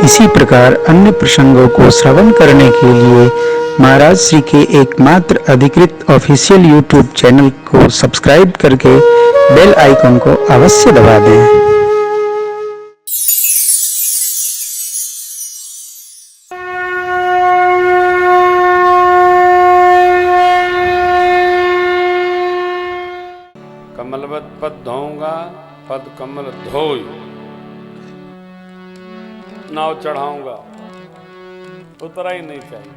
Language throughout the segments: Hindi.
इसी प्रकार अन्य प्रसंगों को श्रवण करने के लिए महाराज श्री के एकमात्र अधिकृत ऑफिशियल यूट्यूब चैनल को सब्सक्राइब करके बेल आइकन को अवश्य दबा दें। कमलवत पद धोऊंगा पद कमल धोई, नाव चढ़ाऊंगा, उतरा ही नहीं चाहिए,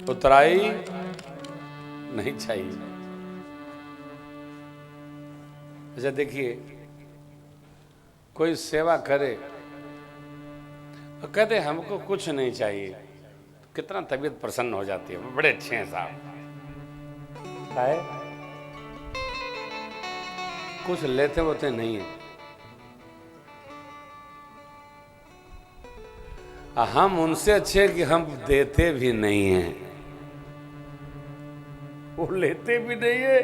उतराई नहीं चाहिए। अच्छा देखिए, कोई सेवा करे और कहते हमको कुछ नहीं चाहिए, कितना तबीयत प्रसन्न हो जाती है, बड़े अच्छे हैं साहब। है कुछ लेते होते नहीं है, हम उनसे अच्छे कि हम देते भी नहीं हैं। वो लेते भी नहीं है,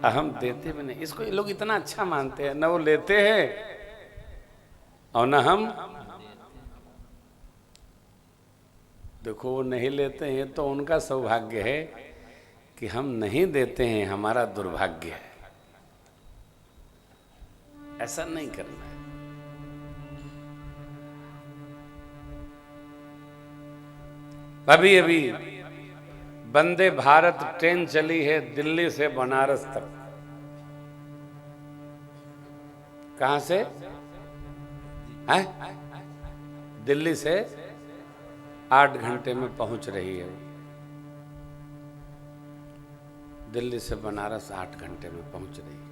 हम देते भी नहीं। इसको ये लोग इतना अच्छा मानते हैं, ना वो लेते हैं और ना हम। देखो वो नहीं लेते हैं तो उनका सौभाग्य है, कि हम नहीं देते हैं हमारा दुर्भाग्य है। ऐसा नहीं करना है। अभी अभी वंदे भारत ट्रेन चली है दिल्ली से बनारस तक। कहां से है? दिल्ली से 8 घंटे में पहुंच रही है। दिल्ली से बनारस 8 घंटे में पहुंच रही है।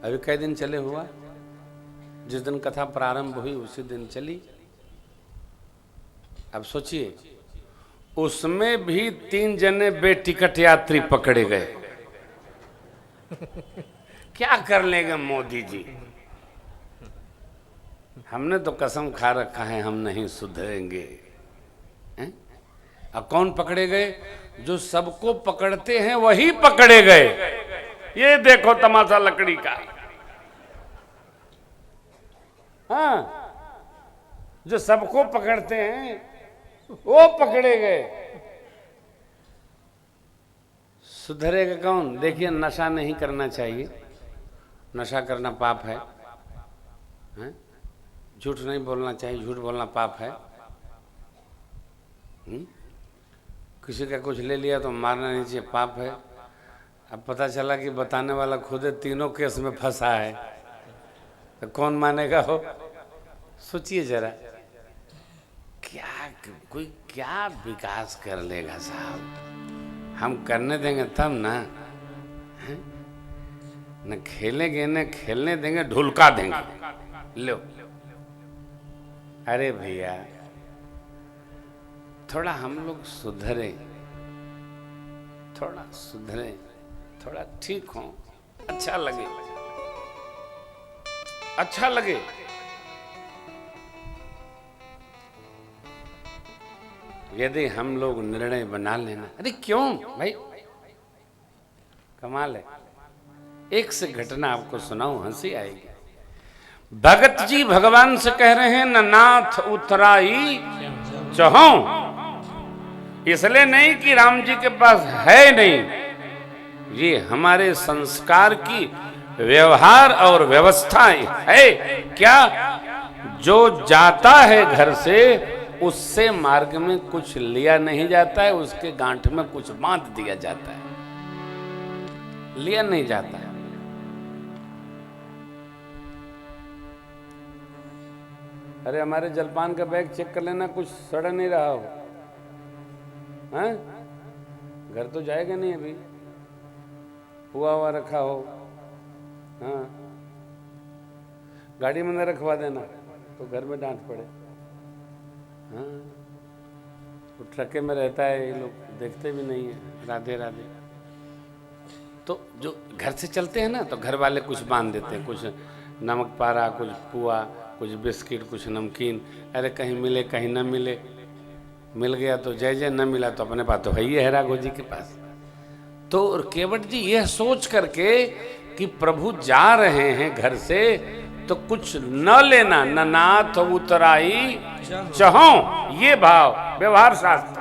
अभी कई दिन चले हुआ, जिस दिन कथा प्रारंभ हुई उसी दिन चली। अब सोचिए, उसमें भी 3 जने बेटिकट यात्री पकड़े गए। क्या कर लेंगे मोदी जी? हमने तो कसम खा रखा है हम नहीं सुधरेंगे। अब कौन पकड़े गए? जो सबको पकड़ते हैं वही पकड़े गए। ये देखो तमाशा लकड़ी का। हाँ, जो सबको पकड़ते हैं वो पकड़े गए। सुधरेगा कौन? देखिए, नशा नहीं करना चाहिए, नशा करना पाप है। झूठ नहीं बोलना चाहिए, झूठ बोलना पाप है। किसी का कुछ ले लिया तो मारना नहीं चाहिए, पाप है। अब पता चला कि बताने वाला खुद तीनों केस में फंसा है, तो कौन मानेगा हो? सोचिए जरा, क्या कोई क्या विकास कर लेगा साहब? हम करने देंगे तब ना। न खेलेंगे न खेलने देंगे, ढुलका देंगे। लो, अरे भैया थोड़ा हम लोग सुधरे, थोड़ा सुधरे, थोड़ा ठीक हो, अच्छा लगे, अच्छा लगे। यदि हम लोग निर्णय बना लेना। अरे क्यों भाई, कमाल है। एक से घटना आपको सुनाऊं, हंसी आएगी। भगत जी भगवान से कह रहे हैं, न नाथ उतराई चहो। इसलिए नहीं कि राम जी के पास है नहीं, ये हमारे संस्कार की व्यवहार और व्यवस्था है। क्या? जो जाता है घर से उससे मार्ग में कुछ लिया नहीं जाता है, उसके गांठ में कुछ बांध दिया जाता है, लिया नहीं जाता है। अरे हमारे जलपान का बैग चेक कर लेना, कुछ सड़ नहीं रहा हो। हैं? घर तो जाएगा नहीं अभी, हुआ हुआ रखा हो। हाँ, गाड़ी में न रखवा देना तो घर में डांट पड़े। हाँ, वो ट्रके में रहता है, ये लोग देखते भी नहीं है। राधे राधे। तो जो घर से चलते हैं ना, तो घर वाले कुछ बांध देते हैं, कुछ नमक पारा, कुछ पुआ, कुछ बिस्किट, कुछ नमकीन। अरे कहीं मिले कहीं न मिले, मिल गया तो जय जय, न मिला तो अपने पास तो है ही है राघव जी के पास। तो केवट जी यह सोच करके कि प्रभु जा रहे हैं घर से, तो कुछ न लेना, न नाथ उतराई चहो, ये भाव व्यवहार शास्त्र।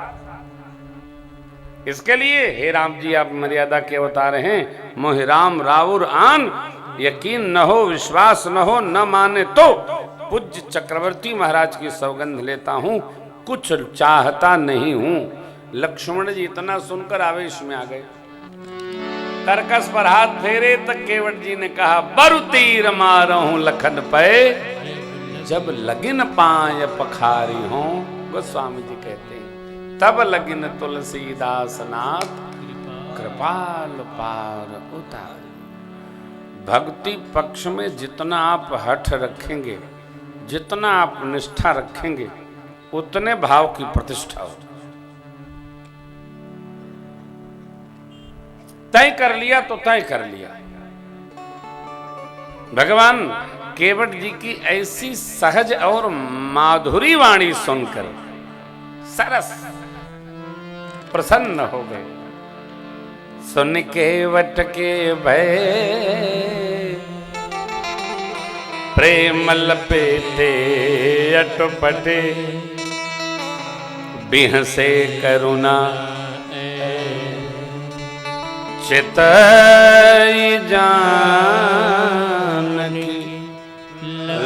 इसके लिए हे राम जी आप मर्यादा के अवतार हैं, मोहि राम राउर आन, यकीन न हो विश्वास न हो न माने तो पूज्य चक्रवर्ती महाराज की सौगंध लेता हूं, कुछ चाहता नहीं हूं। लक्ष्मण जी इतना सुनकर आवेश में आ गए, तरकस पर हाथ फेरे तक केवट जी ने कहा, बरु तीर मारहूं लखन पे, जब लगिन पाय पखारी हो। गोस्वामी जी कहते हैं, तब लगिन तुलसीदास नाथ, कृपाल पार उतार। भक्ति पक्ष में जितना आप हठ रखेंगे, जितना आप निष्ठा रखेंगे, उतने भाव की प्रतिष्ठा हो। तय कर लिया तो तय कर लिया। भगवान केवट जी की ऐसी सहज और माधुरी वाणी सुनकर सरस प्रसन्न हो गए। सुन केवट के भय प्रेम लपेटे अटपटे, बिहसे करुणा चितई जानकी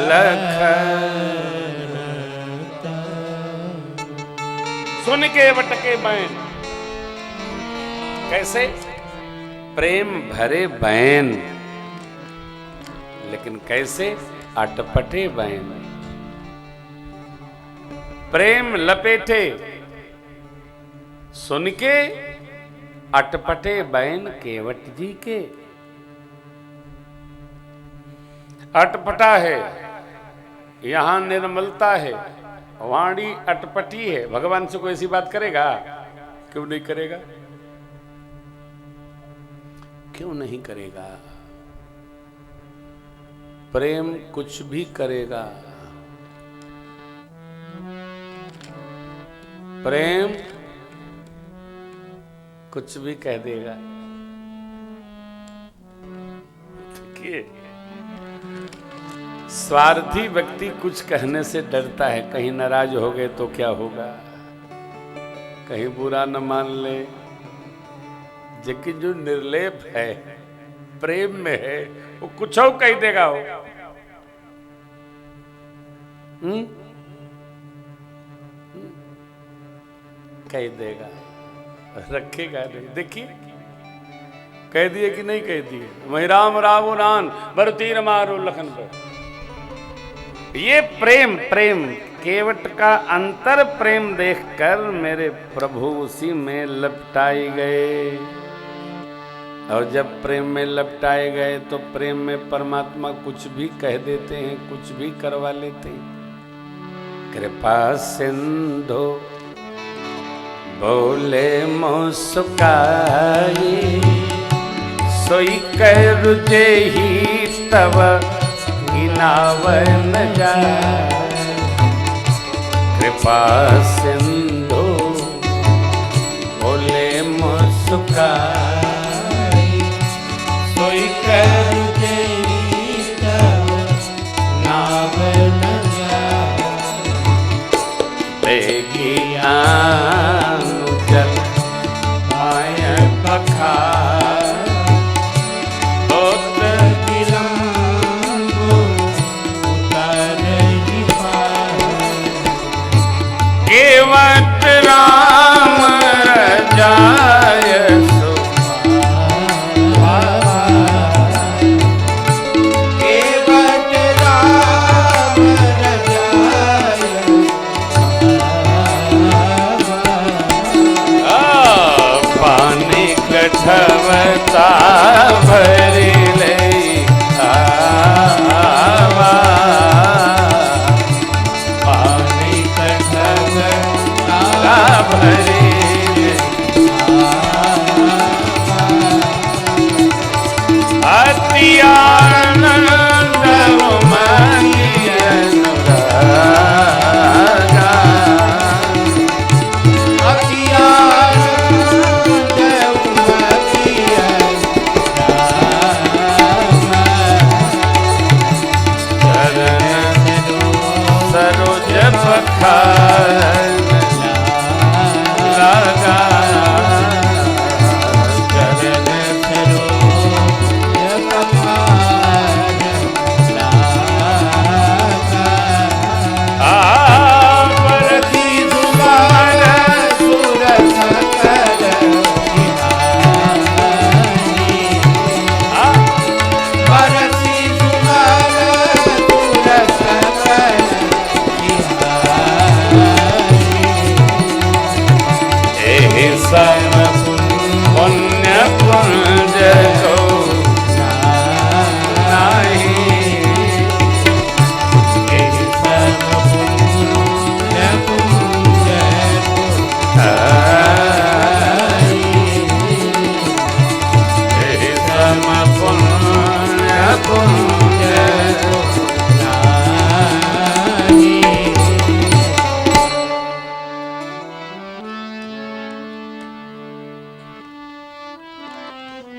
लखन। सुन के वटके बैन, कैसे? प्रेम भरे बैन, लेकिन कैसे? अटपटे बैन। प्रेम लपेटे, सुन के अटपटे बैन केवट जी के। अटपटा है, यहां निर्मलता है, वाणी अटपटी है। भगवान से कोई ऐसी बात करेगा? क्यों नहीं करेगा? क्यों नहीं करेगा? प्रेम कुछ भी करेगा। प्रेम कुछ भी कह देगा। देखिए, स्वार्थी व्यक्ति कुछ कहने से डरता है, कहीं नाराज हो गए तो क्या होगा, कहीं बुरा न मान ले। लेकिन जो निर्लेप है, प्रेम में है, वो कुछ और कह देगा। हो कह देगा, रखेगा नहीं। देखिए, कह दिए कि नहीं कह दिए, वही राम रावो रान बर तीर मारो लखन पर। ये प्रेम, प्रेम केवट का अंतर प्रेम देखकर मेरे प्रभु उसी में लपटाए गए। और जब प्रेम में लपटाए गए तो प्रेम में परमात्मा कुछ भी कह देते हैं, कुछ भी करवा लेते हैं। कृपा सिंधु बोले मुस्काई, सोई कर जेहि तब गिनावन जाए। कृपा सिंधु बोले मुस्काई, सोई कर जेहि तब गिनावन जाए। लेगी जल आय पखार, होत विलंबु उतरहि पार। केवट राम रजाय केवट राम रजाय पानी कठवता भरी ले आवा। पानी कठवता भरी ले अति आनंद मनी अनुरागा। अति आनंद मनी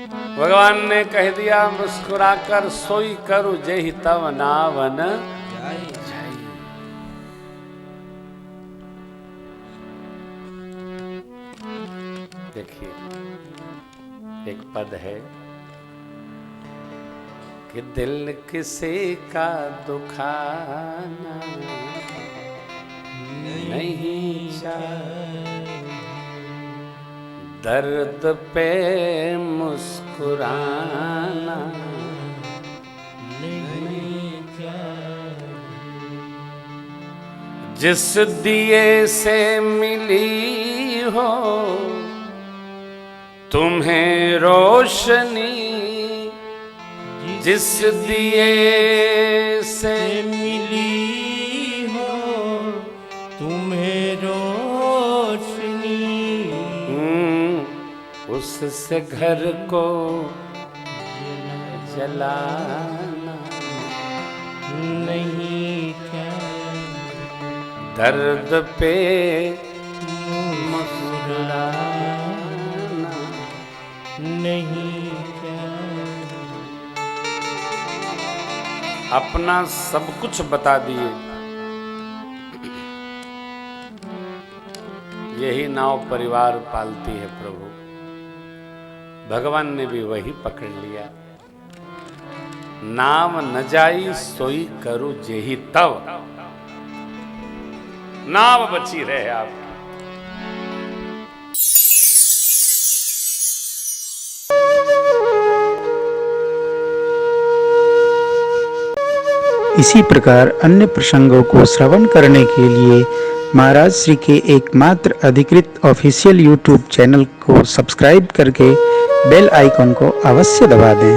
भगवान ने कह दिया मुस्कुराकर, सोई करू जेहि तव नावन जाई। देखिए एक पद है कि दिल किसी का दुखाना नहीं चाहे, दर्द पे मुस्कुराना नहीं चाहे, जिस दिए से मिली हो तुम्हें रोशनी, जिस दिए से मिली हो तुम्हें रोशनी, उससे घर को जलाना नहीं क्या, दर्द पे मुस्कुराना नहीं क्या। अपना सब कुछ बता दिए, यही नाव परिवार पालती है प्रभु। भगवान ने भी वही पकड़ लिया। नाम न जाई सोई करू जेहि तव, नाव बची रहे आप। इसी प्रकार अन्य प्रसंगों को श्रवण करने के लिए महाराज श्री के एकमात्र अधिकृत ऑफिशियल यूट्यूब चैनल को सब्सक्राइब करके बेल आइकन को अवश्य दबा दें।